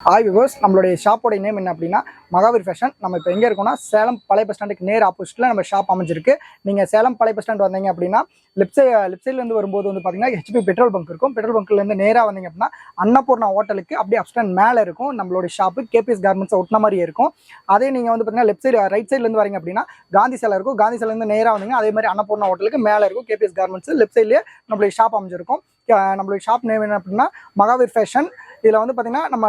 Hi viewers, நம்மளுடைய ஷாப்போட name என்ன அப்படின்னா மகாவீர் ஃபேஷன். நம்ம இப்போ எங்கே இருக்கோம்னா சேலம் பழைய பஸ் ஸ்டாண்டுக்கு நேர் ஆப்போசிட்டில் நம்ம ஷாப் அமைஞ்சிருக்கு. நீங்கள் சேலம் பழைய பஸ் ஸ்டாண்ட் வந்தீங்க அப்படின்னா லெஃப்ட் சைட்லேருந்து வரும்போது வந்து பார்த்தீங்கன்னா ஹெச்பி பெட்ரோல் பங்க் இருக்கும். பெட்ரோல் பங்க்லேருந்து நேராக வந்தீங்க அப்படின்னா அன்னபூர்ணா ஹோட்டலுக்கு அப்படியே அப்ஸ்டாண்ட் மேலே இருக்கும் நம்மளுடைய ஷாப்பு. கேபிஎஸ் கார்மெண்ட்ஸ் ஒட்டின மாதிரியே இருக்கும். அதே நீங்கள் வந்து பார்த்தீங்கன்னா லெஃப்ட் சைடு ரைட் சைட்லேருந்து வரீங்க அப்படின்னா காந்தி சிலை இருக்கும். காந்தி சிலைலேருந்து நேராக வந்தீங்க அதே மாதிரி அன்னபூர்ணா ஹோட்டலுக்கு மேலே இருக்கும் கேபிஎஸ் கார்மெண்ட்ஸ். லெஃப்ட் சைட்லேயே நம்மளுடைய ஷாப் அமைஞ்சிருக்கும். நம்மளுடைய ஷாப் நேம் என்ன அப்படின்னா மகாவீர் ஃபேஷன். இதில் வந்து பார்த்தீங்கன்னா நம்ம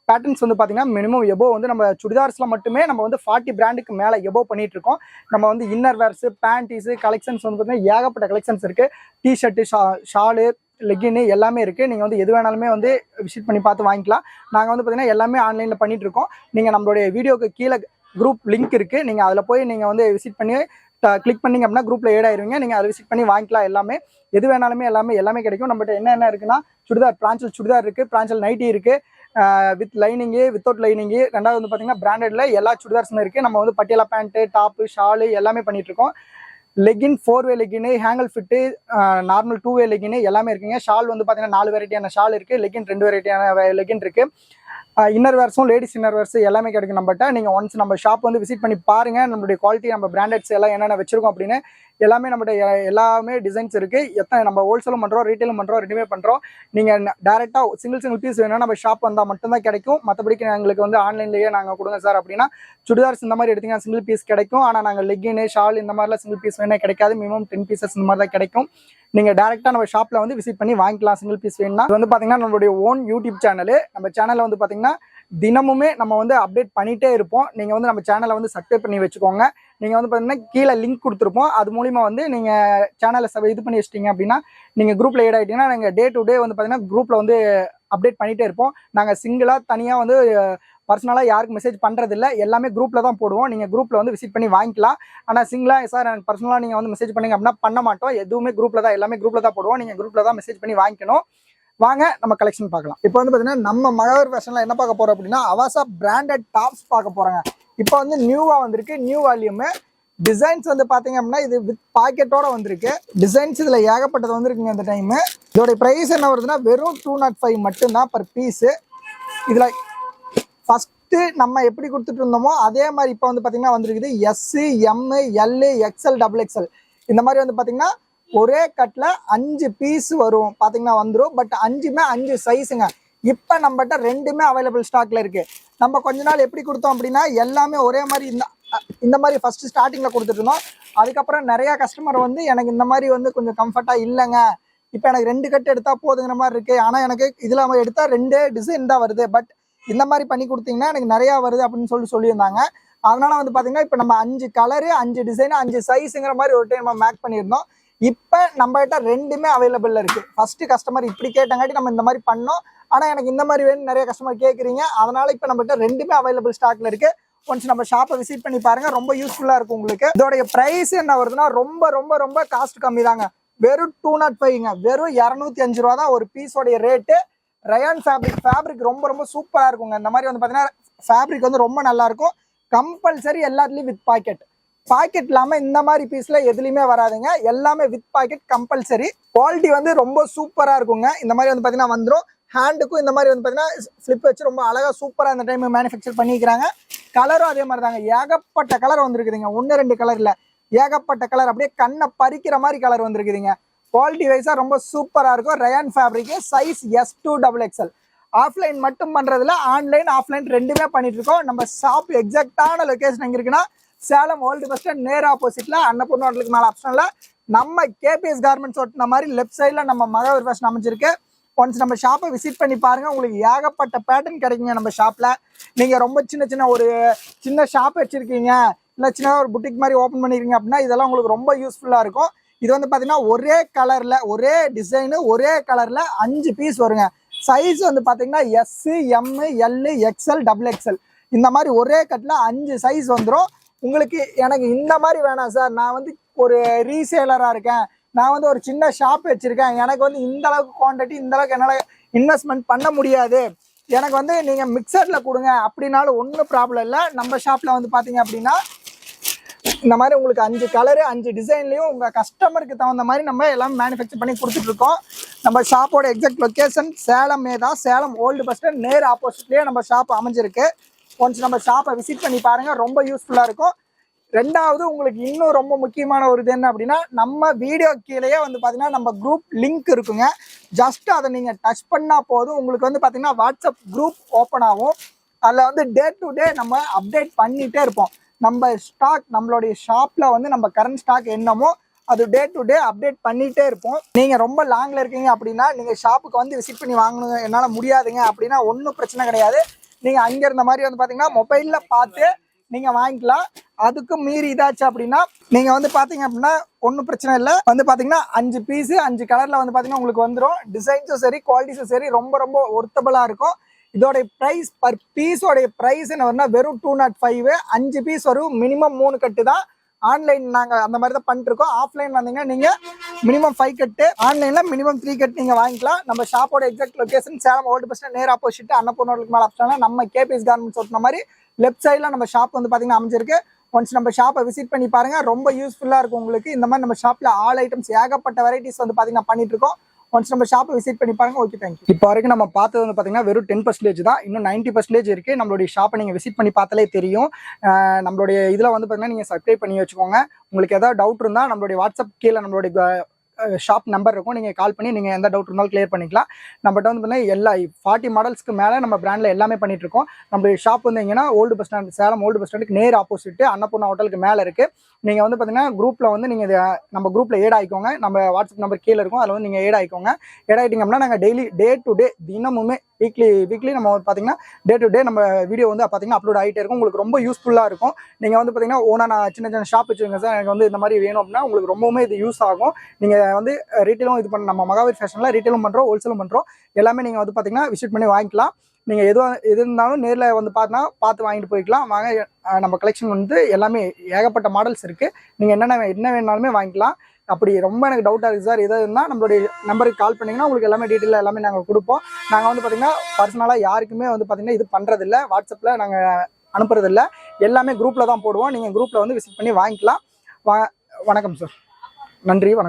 பேட்டர்ன்ஸ் வந்து பார்த்தீங்கன்னா மினிமம் எபோ வந்து நம்ம சுடிதார்ஸில் மட்டுமே நம்ம வந்து 40 பிராண்டுக்கு மேலே எபோ பண்ணிட்டு இருக்கோம். நம்ம வந்து இன்னர் வேர்ஸு, பேண்டீஸு கலெக்ஷன்ஸ் வந்து பார்த்தீங்கன்னா ஏகப்பட்ட கலெக்ஷன்ஸ் இருக்குது. டிஷர்ட்டு, ஷாலு, லெகின்னு எல்லாமே இருக்குது. நீங்கள் வந்து எது வேணாலுமே வந்து விசிட் பண்ணி பார்த்து வாங்கிக்கலாம். நாங்கள் வந்து பார்த்தீங்கன்னா எல்லாமே ஆன்லைனில் பண்ணிகிட்டு இருக்கோம். நீங்கள் நம்மளுடைய வீடியோக்கு கீழே குரூப் லிங்க் இருக்குது. நீங்கள் அதில் போய் நீங்கள் வந்து விசிட் பண்ணி கிளிக் பண்ணிங்க அப்படின்னா குரூப்பில் ஏட் ஆயிருவீங்க. நீங்கள் அதை விசிட் பண்ணி வாங்கிக்கலாம். எல்லாமே எது வேணாலுமே எல்லாமே கிடைக்கும். நம்மகிட்ட என்ன இருக்குன்னா சுடிதார், பிரான்சல் சுடிதார் இருக்குது, பிரான்சல் நைட்டி இருக்குது, வித் லைனிங்கு, வித்தவுட் லைனிங்கு. ரெண்டாவது வந்து பார்த்தீங்கன்னா பிராண்டட்ல எல்லா சுடிதார்ஸுமே இருக்குது. நம்ம வந்து பட்டியாலா பேண்ட்டு, டாப்பு, ஷாலு எல்லாமே பண்ணிகிட்ருக்கோம். லெகின் 4-வே லெகின்னு, ஹேங்கல் ஃபிட்டு, நார்மல் 2-வே லெகின்னு எல்லாமே இருக்குங்க. ஷால் வந்து பார்த்தீங்கன்னா 4 வெரைட்டியான ஷால் இருக்குது. லெகின் 2 வெரைட்டியான லெகின் இருக்குது. இன்னர் வேர்ஸும் லேடிஸ் இன்னர் வேர்ஸ் எல்லாமே கிடைக்கும் நம்மகிட்ட. நீங்கள் ஒன்ஸ் நம்ம ஷாப் வந்து விசிட் பண்ணி பாருங்கள். நம்மளுடைய குவாலிட்டி, நம்ம பிராண்டட்ஸ் எல்லாம் என்னென்ன வச்சிருக்கோம் அப்படின்னு எல்லாமே நம்மகிட்ட எல்லாமே டிசைன்ஸ் இருக்குது. எத்தனை நம்ம ஹோல்சேலும் பண்ணுறோம், ரீட்டைலும் பண்ணுறோம், ரெண்டுமே பண்ணுறோம். நீங்கள் டேரெக்டாக சிங்கிள் பீஸ் வேணும்னா நம்ம ஷாப் வந்தால் மட்டும்தான் கிடைக்கும். மற்றபடிக்கு எங்களுக்கு வந்து ஆன்லைன்லேயே நாங்கள் கொடுங்க சார் அப்படின்னா சுடிதார்ஸ் இந்த மாதிரி எடுத்திங்கன்னா சிங்கிள் பீஸ் கிடைக்கும். ஆனால் நாங்கள் லெகின்னு, ஷால் இந்த மாதிரிலாம் சிங்கிள் பீஸ் வேணால் கிடைக்காது. மினிமம் 10 பீசஸ் இந்த மாதிரி தான் கிடைக்கும். நீங்கள் டேரெக்டாக நம்ம ஷாப்பில் வந்து விசிட் பண்ணி வாங்கிக்கலாம் சிங்கிள் பீஸ் வேணும்னா. இது வந்து பார்த்தீங்கன்னா நம்மளுடைய ஓன் யூடியூப் சேனலு. நம்ம சேனலில் வந்து பார்த்தீங்கன்னா தினமுமே நம்ம வந்து அப்டேட் பண்ணிகிட்டே இருப்போம். நீங்கள் வந்து நம்ம சேனலை வந்து சப்ஸ்கிரைப் பண்ணி வச்சுக்கோங்க. நீங்கள் வந்து பார்த்தீங்கன்னா கீழே லிங்க் கொடுத்துருப்போம். அது மூலிமா வந்து நீங்கள் சேனலை இது பண்ணி வச்சிட்டிங்க அப்படின்னா நீங்கள் குரூப்பில் ஏட் ஆகிட்டிங்கன்னா நாங்கள் டே டு டே வந்து பார்த்தீங்கன்னா குரூப்பில் வந்து அப்டேட் பண்ணிகிட்டே இருப்போம். நாங்கள் சிங்கிளாக தனியாக வந்து பர்சனலாக யாருக்கு மெசேஜ் பண்ணுறதில்ல, எல்லாமே குரூப்பில் தான் போடுவோம். நீங்கள் குரூப்பில் வந்து விசிட் பண்ணி வாங்கிக்கலாம். ஆனால் சிங்கிளாக சார் எனக்கு பர்சனலாக நீங்கள் வந்து மெசேஜ் பண்ணிங்க அப்படின்னா பண்ண மாட்டோம். எதுவுமே குரூப்பில் தான், எல்லாமே குரூப்பில் தான் போடுவோம். நீங்கள் குரூப்பில் தான் மெசேஜ் பண்ணி வாங்கிக்கணும். வாங்க நம்ம கலெக்ஷன் பார்க்கலாம். இப்போ வந்து பார்த்தீங்கன்னா நம்ம மகாவீர் ஃபேஷனில் என்ன பார்க்க போகிறோம் அப்படின்னா அவாசா பிராண்டட் டாப்ஸ் பார்க்க போகிறாங்க. இப்போ வந்து நியூவாக வந்திருக்கு, நியூ வால்யூமு. டிசைன்ஸ் வந்து பார்த்தீங்க அப்படின்னா இது வித் பாக்கெட்டோட வந்திருக்கு. டிசைன்ஸ் இதில் ஏகப்பட்டது வந்திருக்குங்க இந்த டைமு. இதோட ப்ரைஸ் என்ன வருதுன்னா வெறும் 205 மட்டும்தான் பர் பீஸு. இதில் ஃபஸ்ட்டு நம்ம எப்படி கொடுத்துட்டு இருந்தோமோ அதே மாதிரி இப்போ வந்து பார்த்தீங்கன்னா வந்திருக்குது எஸ்ஸு, எம்மு, எல்லு, எக்ஸ்எல், XXL. இந்த மாதிரி வந்து பார்த்தீங்கன்னா ஒரே கட்டில் 5 பீஸ் வரும் பார்த்தீங்கன்னா வந்துடும். பட் 5மே 5 சைஸுங்க. இப்போ நம்மகிட்ட 2மே அவைலபிள் ஸ்டாக்ல இருக்கு. நம்ம கொஞ்ச நாள் எப்படி கொடுத்தோம் அப்படின்னா எல்லாமே ஒரே மாதிரி இந்த மாதிரி ஃபர்ஸ்ட் ஸ்டார்டிங்ல கொடுத்துட்டு இருந்தோம். அதுக்கப்புறம் நிறைய கஸ்டமர் வந்து எனக்கு இந்த மாதிரி வந்து கொஞ்சம் கம்ஃபர்ட்டா இல்லைங்க, இப்போ எனக்கு 2 கட்டு எடுத்தா போதுங்கிற மாதிரி இருக்கு, ஆனால் எனக்கு இதில் எடுத்தா 2 டிசைன் தான் வருது, பட் இந்த மாதிரி பண்ணி கொடுத்தீங்கன்னா எனக்கு நிறையா வருது அப்படின்னு சொல்லியிருந்தாங்க. அதனால வந்து பார்த்தீங்கன்னா இப்போ நம்ம 5 கலரு, 5 டிசைனு, 5 சைஸுங்கிற மாதிரி ஒரு டைம் நம்ம மேக் பண்ணியிருந்தோம். இப்போ நம்மகிட்ட 2மே அவைலபிள்ல இருக்கு. ஃபர்ஸ்ட் கஸ்டமர் இப்படி கேட்டங்காட்டி நம்ம இந்த மாதிரி பண்ணோம். ஆனால் எனக்கு இந்த மாதிரி வேணும் நிறைய கஸ்டமர் கேட்குறீங்க. அதனால இப்போ நம்மகிட்ட 2மே அவைலபிள் ஸ்டாக்ல இருக்கு. ஒன்ஸ் நம்ம ஷாப்பை விசிட் பண்ணி பாருங்க, ரொம்ப யூஸ்ஃபுல்லா இருக்கும் உங்களுக்கு. இதோடைய பிரைஸ் என்ன வருதுன்னா ரொம்ப ரொம்ப ரொம்ப காஸ்ட் கம்மி தாங்க. வெறும் 205ங்க. வெறும் 205 ரூபா தான் ஒரு பீஸோடைய ரேட்டு. ரயான் ஃபேப்ரிக் ரொம்ப ரொம்ப சூப்பரா இருக்குங்க. இந்த மாதிரி வந்து பார்த்தீங்கன்னா ஃபேப்ரிக் வந்து ரொம்ப நல்லா இருக்கும். கம்பல்சரி எல்லாத்துலேயும் வித் பாக்கெட். பாக்கெட் இல்லாமல் இந்த மாதிரி பீஸில் எதுலையுமே வராதுங்க. எல்லாமே வித் பாக்கெட் கம்பல்சரி. குவாலிட்டி வந்து ரொம்ப சூப்பராக இருக்குங்க. இந்த மாதிரி வந்து பார்த்தீங்கன்னா வந்துடும். ஹேண்டுக்கும் இந்த மாதிரி வந்து பார்த்தீங்கன்னா ஃப்ளிப் வச்சு ரொம்ப அழகாக சூப்பராக இந்த டைம் மேனுஃபேக்சர் பண்ணிக்கிறாங்க. கலரும் அதே மாதிரி தாங்க. ஏகப்பட்ட கலர் வந்துருக்குதுங்க. 1-2 கலர் இல்லை, ஏகப்பட்ட கலர். அப்படியே கண்ணை பறிக்கிற மாதிரி கலர் வந்துருக்குதுங்க. குவாலிட்டி வைஸாக ரொம்ப சூப்பராக இருக்கும். Rayon fabric. Size S2 XXL. Offline மட்டும் பண்ணுறதுல ஆன்லைன் ஆஃப்லைன் 2மே பண்ணிட்டு இருக்கோம். நம்ம ஷாப் எக்ஸாக்டான லொக்கேஷன் எங்கே இருக்குன்னா சேலம் ஓல்டு பஸ் ஸ்டாண்ட் நேர் ஆப்போசிட்ல அன்னபூர்ணா ஹோட்டலுக்கு மேலே ஆப்ஷன்ல நம்ம கேபிஎஸ் கார்மெண்ட்ஸ் ஒட்டின மாதிரி லெஃப்ட் சைடில் நம்ம மகாவீர் ஃபேஷன் அமைச்சிருக்கு. ஒன்ஸ் நம்ம ஷாப்பை விசிட் பண்ணி பாருங்க, உங்களுக்கு ஏகப்பட்ட பேட்டர்ன் கிடைக்குங்க நம்ம ஷாப்பில். நீங்கள் ரொம்ப சின்ன ஒரு சின்ன ஷாப் வச்சுருக்கீங்க, இல்லை சின்ன ஒரு புட்டிக் மாதிரி ஓப்பன் பண்ணிருக்கீங்க அப்படின்னா இதெல்லாம் உங்களுக்கு ரொம்ப யூஸ்ஃபுல்லாக இருக்கும். இது வந்து பார்த்தீங்கன்னா ஒரே கலரில், ஒரே டிசைனு, ஒரே கலரில் 5 பீஸ் வருங்க. சைஸ் வந்து பார்த்தீங்கன்னா எஸ்ஸு, எம்மு, எல்லு, XXL, XXL. இந்த மாதிரி ஒரே கட்டில் 5 சைஸ் வந்துடும் உங்களுக்கு. எனக்கு இந்த மாதிரி வேணாம் சார், நான் வந்து ஒரு ரீசேலராக இருக்கேன், நான் வந்து ஒரு சின்ன ஷாப் வச்சுருக்கேன், எனக்கு வந்து இந்த அளவுக்கு குவான்டிட்டி, இந்த அளவுக்கு என்னால் இன்வெஸ்ட்மெண்ட் பண்ண முடியாது, எனக்கு வந்து நீங்கள் மிக்சரில் கொடுங்க அப்படின்னாலும் ஒன்றும் ப்ராப்ளம் இல்லை. நம்ம ஷாப்பில் வந்து பார்த்தீங்க அப்படின்னா இந்த மாதிரி உங்களுக்கு 5 கலரு 5 டிசைன்லையும் உங்கள் கஸ்டமருக்கு தகுந்த மாதிரி நம்ம எல்லாம் மேனுஃபேக்சர் பண்ணி கொடுத்துட்ருக்கோம். நம்ம ஷாப்போட எக்ஸாக்ட் லொக்கேஷன் சேலமே தான். சேலம் ஓல்டு பஸ் ஸ்டாண்ட் நேர் ஆப்போசிட்லேயே நம்ம ஷாப் அமைஞ்சிருக்கு. ஒன்ஸ் நம்ம ஷாப்பை விசிட் பண்ணி பாருங்கள், ரொம்ப யூஸ்ஃபுல்லாக இருக்கும். ரெண்டாவது உங்களுக்கு இன்னும் ரொம்ப முக்கியமான ஒரு இது என்ன அப்படின்னா, நம்ம வீடியோ கீழேயே வந்து பார்த்தீங்கன்னா நம்ம குரூப் லிங்க் இருக்குங்க. ஜஸ்ட் அதை நீங்கள் டச் பண்ணால் போதும், உங்களுக்கு வந்து பார்த்தீங்கன்னா வாட்ஸ்அப் குரூப் ஓப்பன் ஆகும். அதில் வந்து டே டு டே நம்ம அப்டேட் பண்ணிகிட்டே இருப்போம். நம்ம ஸ்டாக், நம்மளுடைய ஷாப்பில் வந்து நம்ம கரண்ட் ஸ்டாக் என்னமோ அது டே டு டே அப்டேட் பண்ணிகிட்டே இருப்போம். நீங்கள் ரொம்ப லாங்கில் இருக்கீங்க அப்படின்னா நீங்கள் ஷாப்புக்கு வந்து விசிட் பண்ணி வாங்கணுங்க, என்னால் முடியாதுங்க அப்படின்னா ஒன்றும் பிரச்சனை கிடையாது. நீங்கள் அங்கே இருந்த மாதிரி வந்து பார்த்தீங்கன்னா மொபைலில் பார்த்து நீங்கள் வாங்கிக்கலாம். அதுக்கு மீறி இதாச்சு அப்படின்னா நீங்கள் வந்து பார்த்தீங்க அப்படின்னா ஒன்றும் பிரச்சனை இல்லை. வந்து பார்த்தீங்கன்னா 5 பீஸு 5 கலரில் வந்து பார்த்தீங்கன்னா உங்களுக்கு வந்துடும். டிசைன்ஸும் சரி குவாலிட்டிஸும் சரி ரொம்ப ரொம்ப ஒர்த்தபுளாக இருக்கும். இதோடைய ப்ரைஸ் பர் பீஸோடைய ப்ரைஸ் என்ன வரும்னா வெறும் 205. 5 பீஸ் வரும். மினிமம் 3 கட்டு தான். ஆன்லைன் நாங்கள் அந்த மாதிரி தான் பண்ணிட்டுருக்கோம். ஆஃப்லைன் வந்தீங்கன்னா நீங்கள் மினிமம் 5 கட்டு, ஆன்லைனில் மினிமம் 3 கட்டு நீங்கள் வாங்கிக்கலாம். நம்ம ஷாப்போட exact location Salem old bus stand நேர் ஆப்போசிட் அன்னபூர்ணாவுக்கு மேலே ஆப்ஷனாக நம்ம கேபிஎஸ் கார்மெண்ட்ஸ் ஓட்டின மாதிரி லெஃப்ட் சைடில் நம்ம ஷாப் வந்து பார்த்தீங்கன்னா அமைஞ்சிருக்கு. ஒன்ஸ் நம்ம ஷாப்பை விசிட் பண்ணி பாருங்கள், ரொம்ப யூஸ்ஃபுல்லாக இருக்கும் உங்களுக்கு. இந்த மாதிரி நம்ம ஷாப்பில் ஆல் ஐட்டம்ஸ் ஏகப்பட்ட வெரைட்டிஸ் வந்து பார்த்தீங்கன்னா பண்ணிட்டு இருக்கோம். ஒன்ஸ் நம்ம ஷாப்பை விசிட் பண்ணி பாருங்க. Okay, thank you. இப்போ வரைக்கும் நம்ம பார்த்தது வந்து பார்த்தீங்கன்னா வெறும் 10% தான். இன்னும் 90% இருக்குது. நம்மளுடைய ஷாப்பை நீங்கள் விசிட் பண்ணி பார்த்தாலே தெரியும். நம்மளுடைய இதில் வந்து பார்த்தீங்கன்னா நீங்கள் சப்ஸ்கிரைப் பண்ணி வச்சுக்கோங்க. உங்களுக்கு ஏதாவது டவுட் இருந்தால் நம்மளுடைய வாட்ஸ்அப் கீழே நம்மளுடைய ஷாப் நம்பர் இருக்கும், நீங்கள் கால் பண்ணி நீங்கள் எந்த டவுட் இருந்தாலும் கிளியர் பண்ணிக்கலாம். நம்மகிட்ட வந்து பார்த்தீங்கன்னா எல்லா 40 மாடல்ஸ்க்கு மேலே நம்ம பிராண்டில் எல்லாமே பண்ணிட்டு இருக்கோம். நம்மளுடைய ஷாப் வந்து எங்கன்னா old bus stand, Salem old bus ஸ்டாண்டுக்கு நேர் ஆப்போசிட் அன்னபூர்ணா ஹோட்டலுக்கு மேலே இருக்குது. நீங்கள் வந்து பார்த்தீங்கன்னா குரூப்பில் வந்து நீங்கள் நம்ம குரூப்பில் ஏட் ஆகிக்கோங்க. நம்ம வாட்ஸ்அப் நம்பர் கீழே இருக்கும், அதில் வந்து நீங்கள் ஏட் ஆகிக்கோங்க. ஏட் ஆகிட்டிங்க அப்படின்னா நாங்கள் டெய்லி டே டு டே தினமுமே வீக்லி நம்ம பார்த்தீங்கன்னா டே டு டே நம்ம வீடியோ வந்து பார்த்தீங்கன்னா அப்லோட் ஆகிட்டே இருக்கும். உங்களுக்கு ரொம்ப யூஸ்ஃபுல்லாக இருக்கும். நீங்கள் வந்து பார்த்தீங்கன்னா ஓனாக நான் சின்ன ஷாப் வச்சுருங்க சார், எனக்கு வந்து இந்த மாதிரி வேணும் அப்படின்னா உங்களுக்கு ரொம்பவுமே இது யூஸ் ஆகும். நீங்கள் வந்து ரீட்டெயிலும் இது பண்ண நம்ம மகாவீர் ஃபேஷனில் ரீட்டெயிலும் பண்ணுறோம், ஹோல்சேலும் பண்ணுறோம். எல்லாமே நீங்கள் வந்து பார்த்தீங்கன்னா விசிட் பண்ணி வாங்கிக்கலாம். நீங்கள் எது இருந்தாலும் நேரில் வந்து பார்த்து வாங்கிட்டு போய்க்கலாம். வாங்க, நம்ம கலெக்ஷன் வந்து எல்லாமே ஏகப்பட்ட மாடல்ஸ் இருக்குது. நீங்கள் என்ன வேணாலுமே வாங்கிக்கலாம். அப்படி ரொம்ப எனக்கு டவுட்டாக இருக்குது சார் எதாவது இருந்தால் நம்மளுடைய நம்பருக்கு கால் பண்ணிங்கன்னா உங்களுக்கு எல்லாமே டீட்டெயிலாக எல்லாமே நாங்கள் கொடுப்போம். நாங்கள் வந்து பார்த்திங்கன்னா பர்சனலாக யாருக்குமே வந்து பார்த்திங்கன்னா இது பண்ணுறதில்ல, வாட்ஸ்அப்பில் நாங்கள் அனுப்புறதில்ல. எல்லாமே குரூப்பில் தான் போடுவோம். நீங்கள் குரூப்பில் வந்து விசிட் பண்ணி வாங்கிக்கலாம். வணக்கம் சார். நன்றி, வணக்கம்.